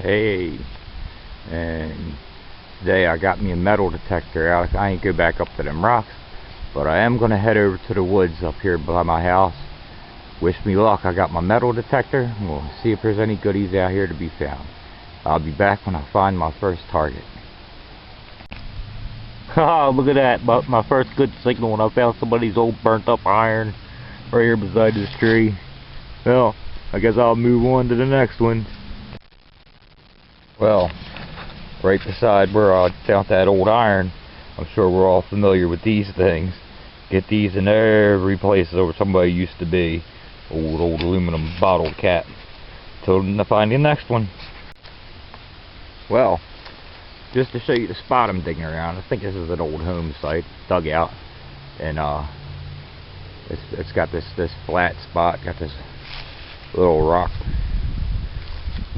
Hey, and today I got me a metal detector out. I ain't go back up to them rocks, but I am gonna head over to the woods up here by my house. Wish me luck. I got my metal detector. We'll see if there's any goodies out here to be found. I'll be back when I find my first target. Haha, look at that. My first good signal when I found somebody's old burnt up iron right here beside this tree. Well, I guess I'll move on to the next one. Well, right beside where I found that old iron, I'm sure we're all familiar with these things. Get these in every place where somebody used to be. Old aluminum bottle cap. Told them to find the next one. Well, just to show you the spot I'm digging around, I think this is an old home site, dugout, and it's got this flat spot, got this little rock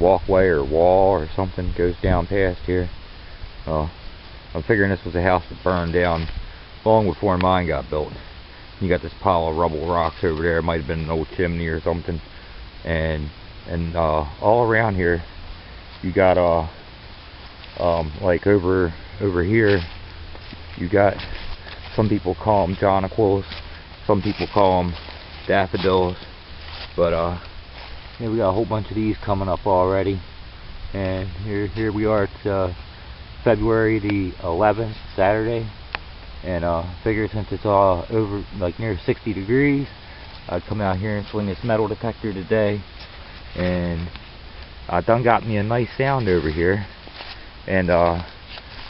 walkway or wall or something goes down past here. I'm figuring this was a house that burned down long before mine got built. You got this pile of rubble rocks over there. It might have been an old chimney or something, and all around here you got like over here you got, some people call them jonquils, some people call them daffodils, but yeah, we got a whole bunch of these coming up already. And here we are. It's February the 11th, Saturday, and figure since it's all over like near 60 degrees, I'd come out here and swing this metal detector today. And I done got me a nice sound over here. And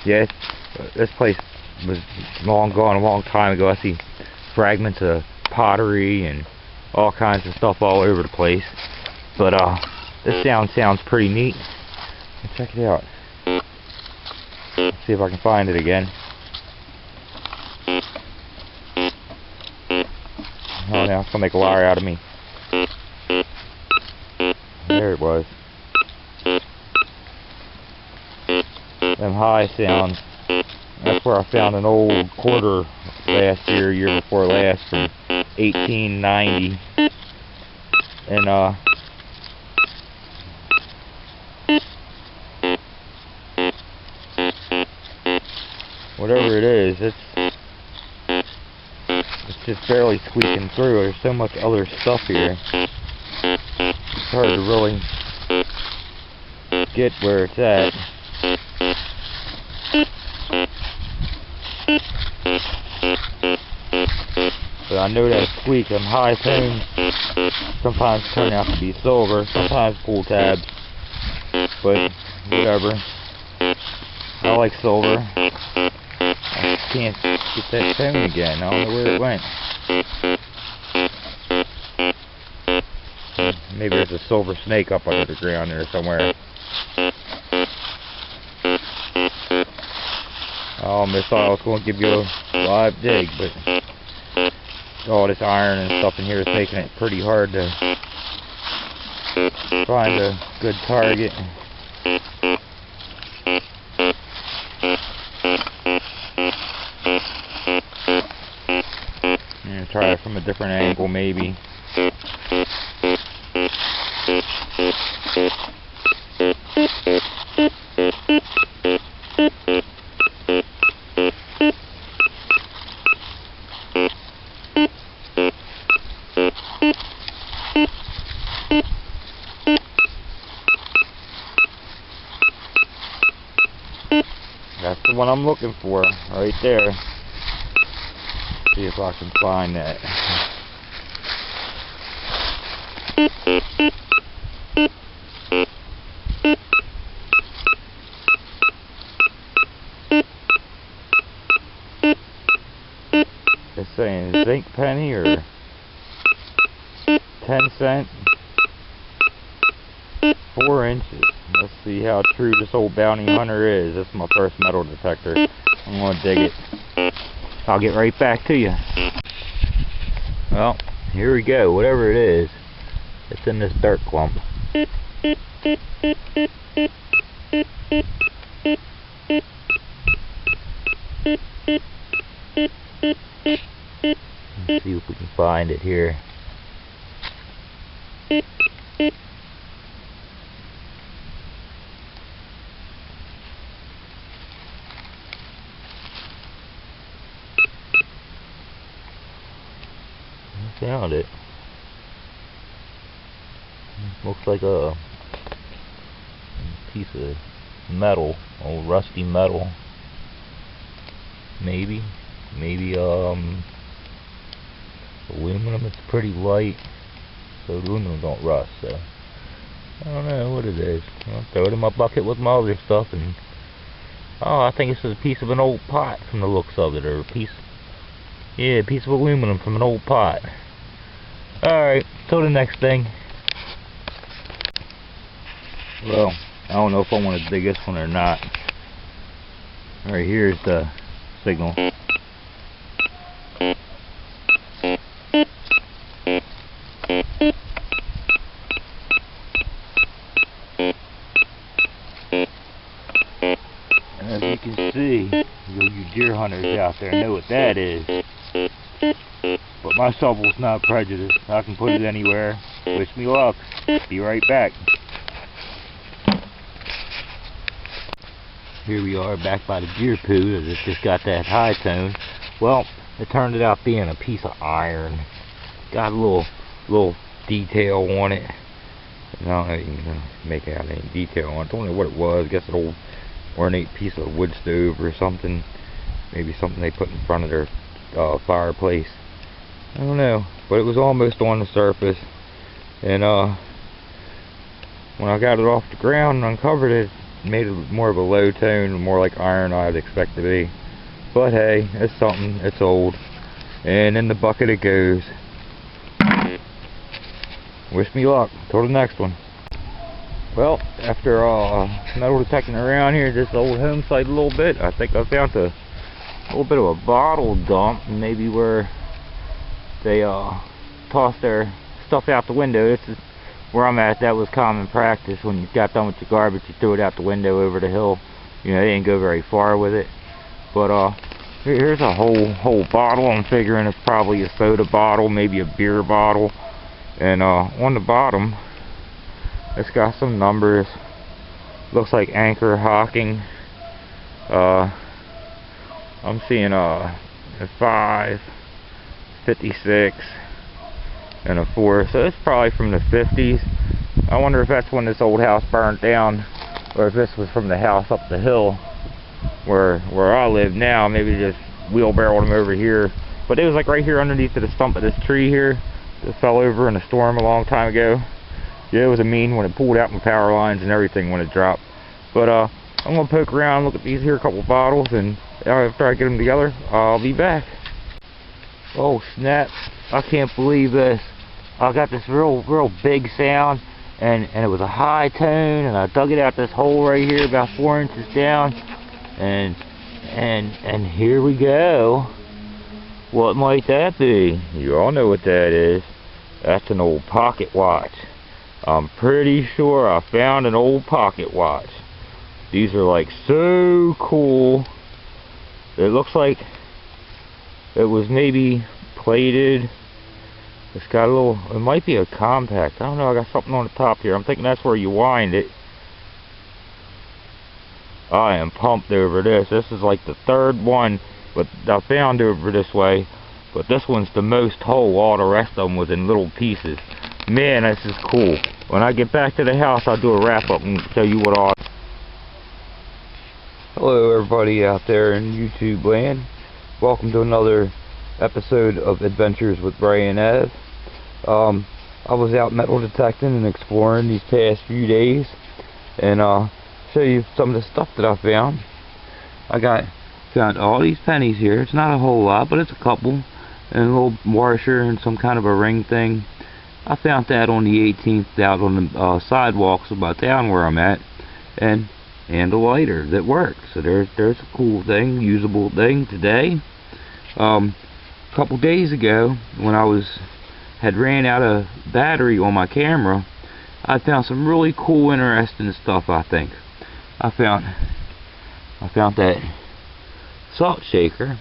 yeah, this place was long gone a long time ago. I see fragments of pottery and all kinds of stuff all over the place. But this sounds pretty neat. Let's check it out. Let's see if I can find it again. Oh, now it's gonna make a liar out of me. There it was. Them high sounds. That's where I found an old quarter last year before last, from 1890. And whatever it is, it's just barely squeaking through. There's so much other stuff here. It's hard to really get where it's at. But I know that squeak on high tones sometimes turn out to be silver, sometimes pull tabs, but whatever. I like silver. I can't get that tone again. I don't know where it went. Maybe there's a silver snake up under the ground there somewhere. I almost thought I was going to give you a live dig, but all this iron and stuff in here is making it pretty hard to find a good target. I'm going to try it from a different angle maybe. That's the one I'm looking for, right there. See if I can find that. It's saying zinc penny or 10 cent, 4 inches. Let's see how true this old bounty hunter is. This is my first metal detector. I'm going to dig it. I'll get right back to you. Well, here we go. Whatever it is, it's in this dirt clump. Let's see if we can find it here. found it. Looks like a piece of metal, old rusty metal. Maybe aluminum. It's pretty light, so aluminum don't rust. So I don't know what it is. I'll throw it in my bucket with my other stuff, and I think it's a piece of an old pot from the looks of it, or a piece of aluminum from an old pot. Alright, till the next thing. Well, I don't know if I want to dig this one or not. Alright, here's the signal. As you can see, you deer hunters out there know what that is. But my shovel's not prejudiced. I can put it anywhere. Wish me luck. Be right back. Here we are back by the deer poo. It just got that high tone. Well, it turned out being a piece of iron. Got a little detail on it. I don't know if you can make out any detail on it. Don't know what it was. I guess an old ornate piece of wood stove or something. Maybe something they put in front of their fireplace. I don't know. But it was almost on the surface. And when I got it off the ground and uncovered it, made it more of a low tone, more like iron I'd expect to be. But hey, it's something. It's old. And in the bucket it goes. Wish me luck. Till the next one. Well, after metal detecting around here, this old home site a little bit, I think I found a little bit of a bottle dump, maybe where they tossed their stuff out the window. This is where I'm at. That was common practice. When you got done with your garbage, you threw it out the window over the hill. You know, they didn't go very far with it. But here's a whole bottle. I'm figuring it's probably a soda bottle, maybe a beer bottle. And on the bottom, it's got some numbers. Looks like Anchor Hocking. I'm seeing a 5, 56, and a 4. So it's probably from the 50s. I wonder if that's when this old house burned down, or if this was from the house up the hill where I live now. Maybe just wheelbarrowed them over here. But it was like right here underneath the stump of this tree here. It fell over in a storm a long time ago. Yeah, it was a mean when it pulled out my power lines and everything when it dropped. But I'm gonna poke around, look at these here couple bottles, and after I get them together, I'll be back. Oh snap! I can't believe this. I got this real big sound, and it was a high tone, and I dug it out this hole right here, about 4 inches down, and here we go. What might that be? You all know what that is. That's an old pocket watch. I'm pretty sure I found an old pocket watch. These are like so cool. It looks like it was maybe plated. It's got a little, it might be a compact. I don't know, I got something on the top here. I'm thinking that's where you wind it. I am pumped over this. This is like the third one but I found over this way. But this one's the most whole. All the rest of them was in little pieces. Man, this is cool. When I get back to the house, I'll do a wrap up and show you what all. Hello everybody out there in YouTube land. Welcome to another episode of Adventures with Ray and Ev. I was out metal detecting and exploring these past few days, and show you some of the stuff that I found. Found all these pennies here. It's not a whole lot, but it's a couple, and a little washer and some kind of a ring thing. I found that on the 18th out on the sidewalks about down where I'm at, and a lighter that works. So there's a cool thing, usable thing today. A couple days ago, when I had ran out of battery on my camera, I found some really cool, interesting stuff. I think I found that salt shaker,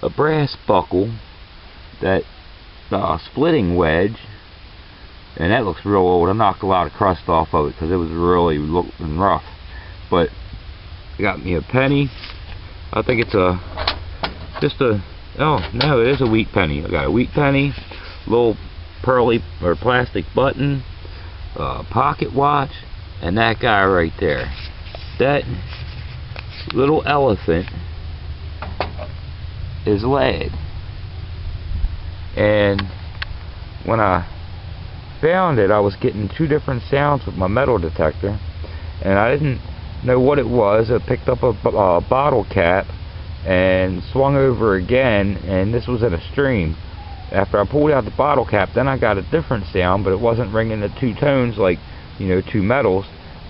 a brass buckle, that splitting wedge, and that looks real old. I knocked a lot of crust off of it because it was really looking rough. But I got me a penny. I think it's oh no, it is a wheat penny. I got a wheat penny, little pearly or plastic button, pocket watch, and that guy right there. That little elephant is lead. And when I found it, I was getting two different sounds with my metal detector, and I didn't know what it was. I picked up a bottle cap and swung over again, and this was in a stream. After I pulled out the bottle cap, then I got a different sound, but it wasn't ringing the two tones like, you know, two metals.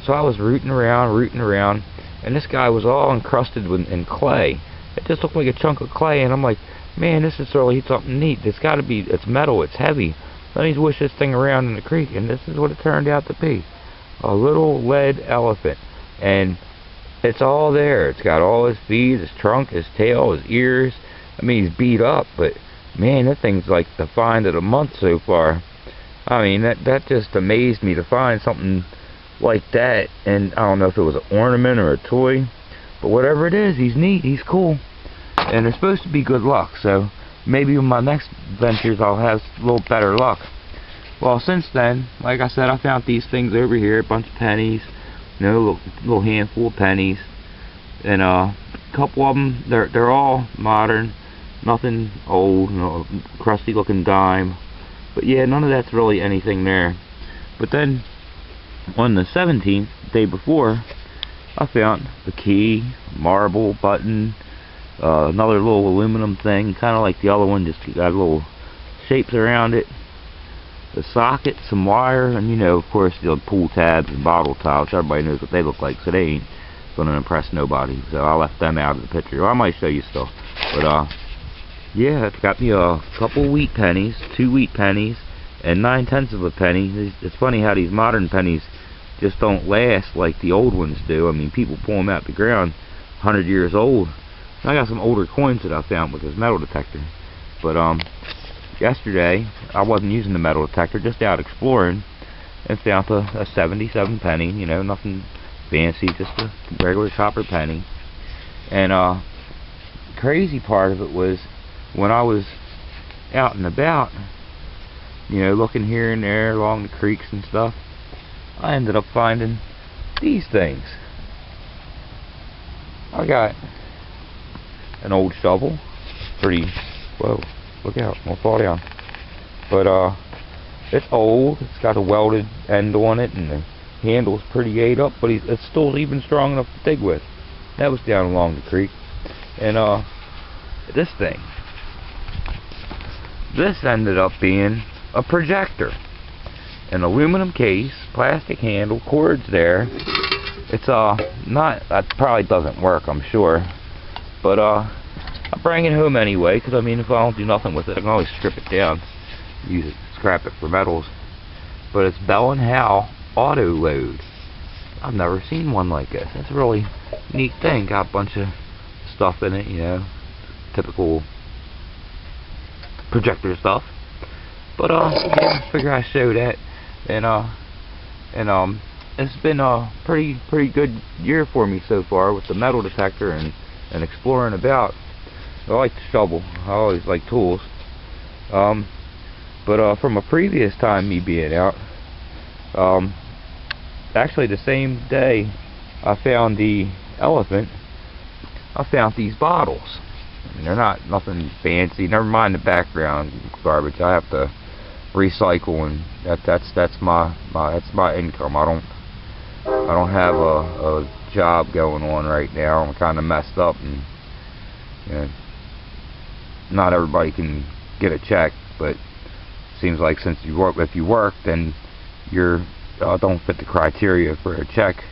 So I was rooting around, and this guy was all encrusted in clay. It just looked like a chunk of clay, and I'm like, man, this is really something neat. It's got to be, it's metal, it's heavy. Let me wish this thing around in the creek, and this is what it turned out to be. A little lead elephant. And it's all there. It's got all his feet, his trunk, his tail, his ears. I mean, he's beat up, but man, that thing's like the find of the month so far. I mean, that just amazed me to find something like that. And I don't know if it was an ornament or a toy, but whatever it is, he's neat, he's cool. And it's supposed to be good luck, so maybe in my next ventures I'll have a little better luck. Well, since then, like I said, I found these things over here, a bunch of pennies, you know, little handful of pennies, and a couple of them, they're all modern, nothing old, you know, crusty looking dime, but yeah, none of that's really anything there. But then on the 17th, the day before, I found the key, marble, button, another little aluminum thing, kind of like the other one, just got little shapes around it, the socket, some wire, and you know, of course, the pull tabs and bottle tops. Everybody knows what they look like, so they ain't gonna impress nobody, so I left them out of the picture. Well, I might show you still, but yeah, it's got me a couple wheat pennies, 2 wheat pennies, and 9/10 of a penny. It's funny how these modern pennies just don't last like the old ones do. I mean, people pull them out the ground 100 years old. I got some older coins that I found with this metal detector, but yesterday I wasn't using the metal detector, just out exploring, and found a 77 penny, you know, nothing fancy, just a regular copper penny. And crazy part of it was when I was out and about, you know, looking here and there along the creeks and stuff, I ended up finding these things. I got an old shovel, pretty, whoa, look out, won't fall down. But it's old, it's got a welded end on it, and the handle's pretty ate up, but it's still even strong enough to dig with. That was down along the creek. And this thing, this ended up being a projector. An aluminum case, plastic handle, cords there. It's not, that probably doesn't work, I'm sure, but I'll bring it home anyway, because I mean, if I don't do nothing with it, I can always strip it down, use it, scrap it for metals. But it's Bell & Howell auto load. I've never seen one like this. It's a really neat thing. Got a bunch of stuff in it, you know, typical projector stuff. But yeah, I figure I show that. And it's been a pretty good year for me so far with the metal detector and exploring about. I like to shovel. I always like tools. But from a previous time me being out, actually the same day I found the elephant, I found these bottles. I mean, they're not nothing fancy. Never mind the background garbage. I have to recycle, and that's my income. I don't have a job going on right now. I'm kind of messed up, and you know, not everybody can get a check, but it seems like since you work, if you work, then you're don't fit the criteria for a check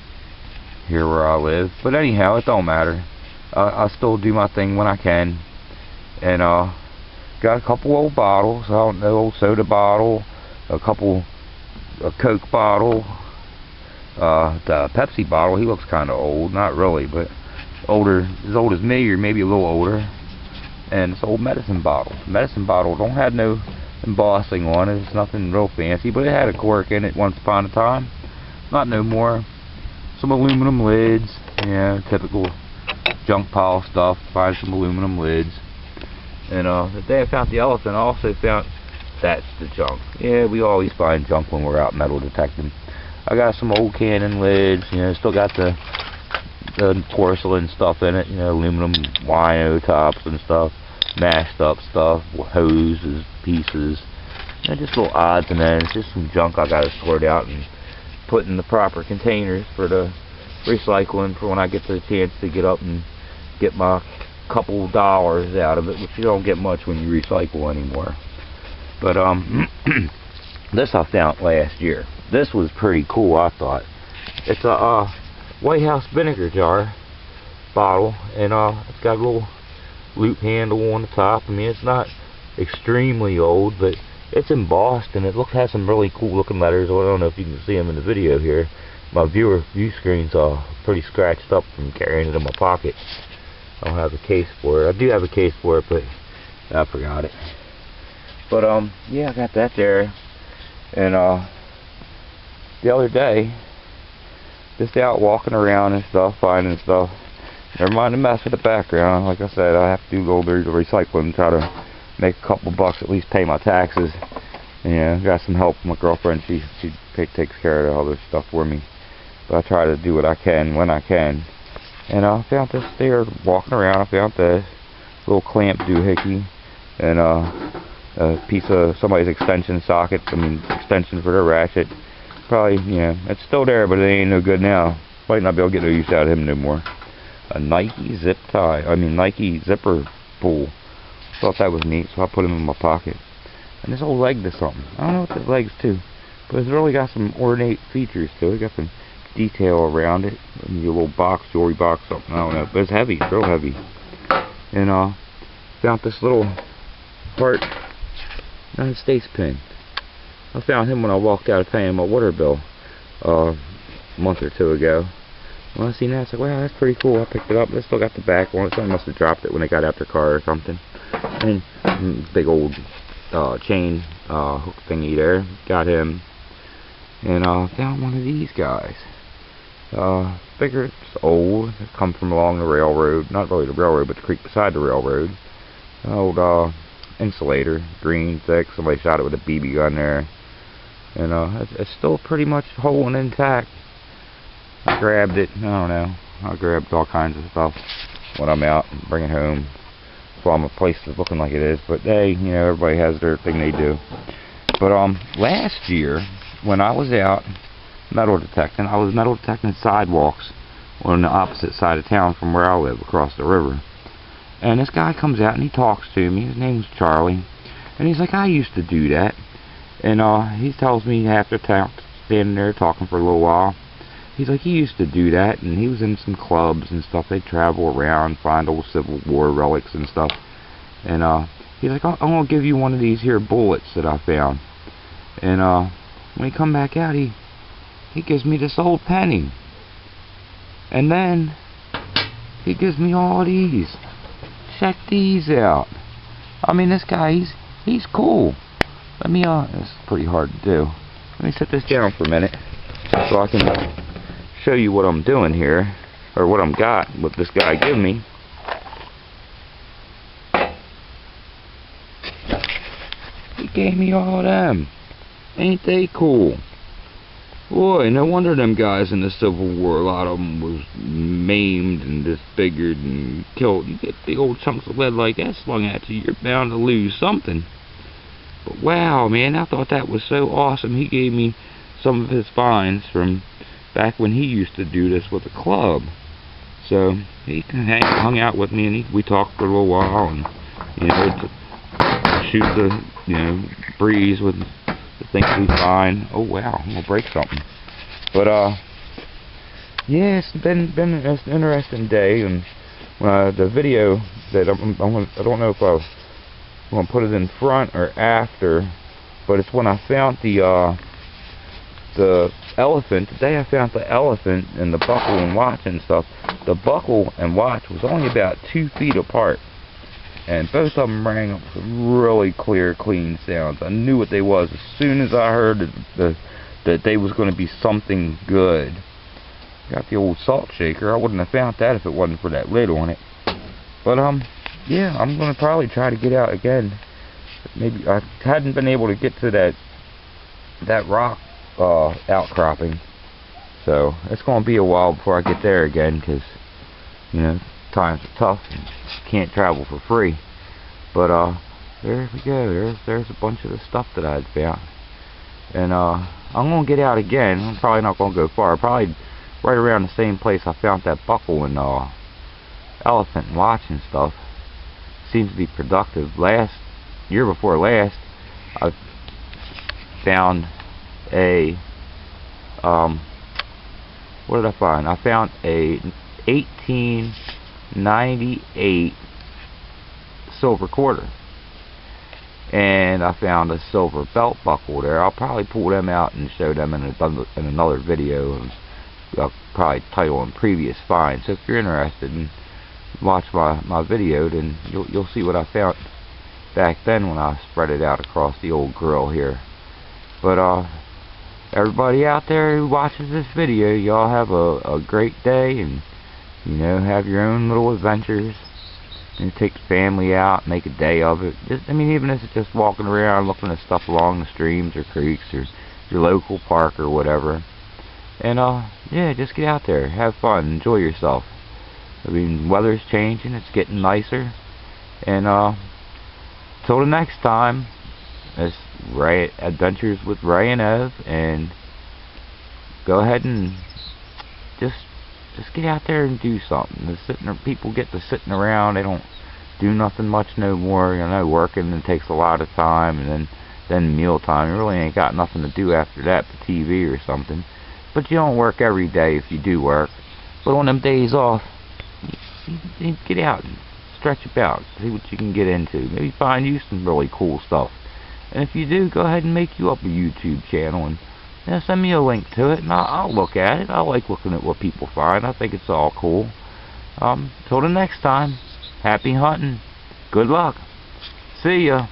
here where I live. But anyhow, it don't matter. I still do my thing when I can, and got a couple old bottles. I don't know, old soda bottle, a Coke bottle, the Pepsi bottle. He looks kind of old, not really, but older, as old as me or maybe a little older. And this old medicine bottle. Medicine bottle don't have no embossing on it. It's nothing real fancy, but it had a cork in it once upon a time. Not no more. Some aluminum lids, yeah, typical junk pile stuff. Find some aluminum lids. And the day I found the elephant, I also found that's the junk. Yeah, we always find junk when we're out metal detecting. I got some old cannon lids, you know, still got the porcelain stuff in it, you know, aluminum wino tops and stuff, mashed up stuff, hoses, pieces, you know, just little odds and ends, just some junk I gotta sort out and put in the proper containers for the recycling for when I get the chance to get up and get my couple dollars out of it, which you don't get much when you recycle anymore. But this I found last year. This was pretty cool, I thought. It's a White House vinegar jar bottle, and it's got a little loop handle on the top. I mean, it's not extremely old, but it's embossed, and it has some really cool looking letters. I don't know if you can see them in the video here. My view screen's pretty scratched up from carrying it in my pocket. I don't have a case for it. I do have a case for it, but I forgot it. But yeah, I got that there. And the other day, just out walking around and stuff, finding stuff. Never mind the mess with the background. Like I said, I have to do a little bit of recycling, try to make a couple bucks, at least pay my taxes. And got some help from my girlfriend. She takes care of all this stuff for me. But I try to do what I can when I can. And I found this there walking around. I found this little clamp doohickey and a piece of somebody's extension socket. I mean, extension for their ratchet. Probably, yeah, it's still there, but it ain't no good now. Might not be able to get no use out of him no more. A Nike zip tie. I mean, Nike zipper pull. Thought that was neat, so I put him in my pocket. And this whole leg to something. I don't know what this leg's to, but it's really got some ornate features to it. Got some detail around it. Maybe a little box, jewelry box, something. I don't know, but it's heavy. It's real heavy. And found this little heart United States pin. I found him when I walked out of paying my water bill a month or two ago. When I seen that, I was like, wow, that's pretty cool. I picked it up. They still got the back on it. Someone must have dropped it when they got out their car or something. And big old chain hook thingy there. Got him. And found one of these guys. Figure it's old. It come from along the railroad. Not really the railroad, but the creek beside the railroad. Old insulator, green, thick. Somebody shot it with a BB gun there. And it's still pretty much whole and intact. I grabbed it. I don't know. I grabbed all kinds of stuff when I'm out and bring it home. So my place is looking like it is. But hey, you know, everybody has their thing they do. But last year when I was out metal detecting, I was metal detecting sidewalks on the opposite side of town from where I live, across the river. And this guy comes out and he talks to me. His name's Charlie. And he's like, I used to do that. And he tells me after standing there talking for a little while, he's like, he used to do that, and he was in some clubs and stuff. They'd travel around, find old Civil War relics and stuff. And he's like, I'm going to give you one of these here bullets that I found. And when he come back out, he gives me this old penny. And then he gives me all these. Check these out. I mean, this guy, he's cool. Let me, it's pretty hard to do. Let me set this down for a minute so I can show you what I'm doing here, or what I'm got, what this guy gave me. He gave me all of them. Ain't they cool? Boy, no wonder them guys in the Civil War, a lot of them was maimed and disfigured and killed. You get big old chunks of lead like that slung at you, you're bound to lose something. But wow, man, I thought that was so awesome. He gave me some of his finds from back when he used to do this with a club. So he hung out with me, and we talked for a little while, and you know, to shoot the breeze with the things we find. Oh wow, I'm gonna break something. But yeah, it's been an interesting day, and the video that I don't know if I'm gonna put it in front or after, but it's when I found the elephant. The day I found the elephant and the buckle and watch and stuff, the buckle and watch was only about 2 feet apart, and both of them rang up with really clear, clean sounds. I knew what they was as soon as I heard that they was going to be something good. Got the old salt shaker. I wouldn't have found that if it wasn't for that lid on it. But yeah, I'm gonna probably try to get out again maybe I hadn't been able to get to that rock outcropping, so it's going to be a while before I get there again, because you know, times are tough and can't travel for free. But there we go. There's a bunch of the stuff that I had found, and I'm gonna get out again. I'm probably not gonna go far. Probably right around the same place I found that buckle and elephant watch and stuff. Seems to be productive. Year before last, I found a what did I find? I found a 1898 silver quarter, and I found a silver belt buckle there. I'll probably pull them out and show them in another video, and I'll probably title them previous finds. So if you're interested and watch my video, then you'll see what I found back then when I spread it out across the old grill here. But everybody out there who watches this video, y'all have a great day, and you know, have your own little adventures, and take the family out, make a day of it. I mean, even if it's just walking around looking at stuff along the streams or creeks or your local park or whatever. And yeah, just get out there, have fun, enjoy yourself. I mean, weather's changing, it's getting nicer. And till the next time, it's Adventures with Ray and Ev, and go ahead and just get out there and do something. People get to sitting around, they don't do nothing much no more. You know, working and takes a lot of time, and then meal time. You really ain't got nothing to do after that but TV or something. But you don't work every day if you do work. But on them days off, you get out and stretch about, see what you can get into. Maybe find you some really cool stuff. And if you do, go ahead and make you up a YouTube channel, and send me a link to it, and I'll look at it. I like looking at what people find. I think it's all cool. Till the next time, happy hunting. Good luck. See ya.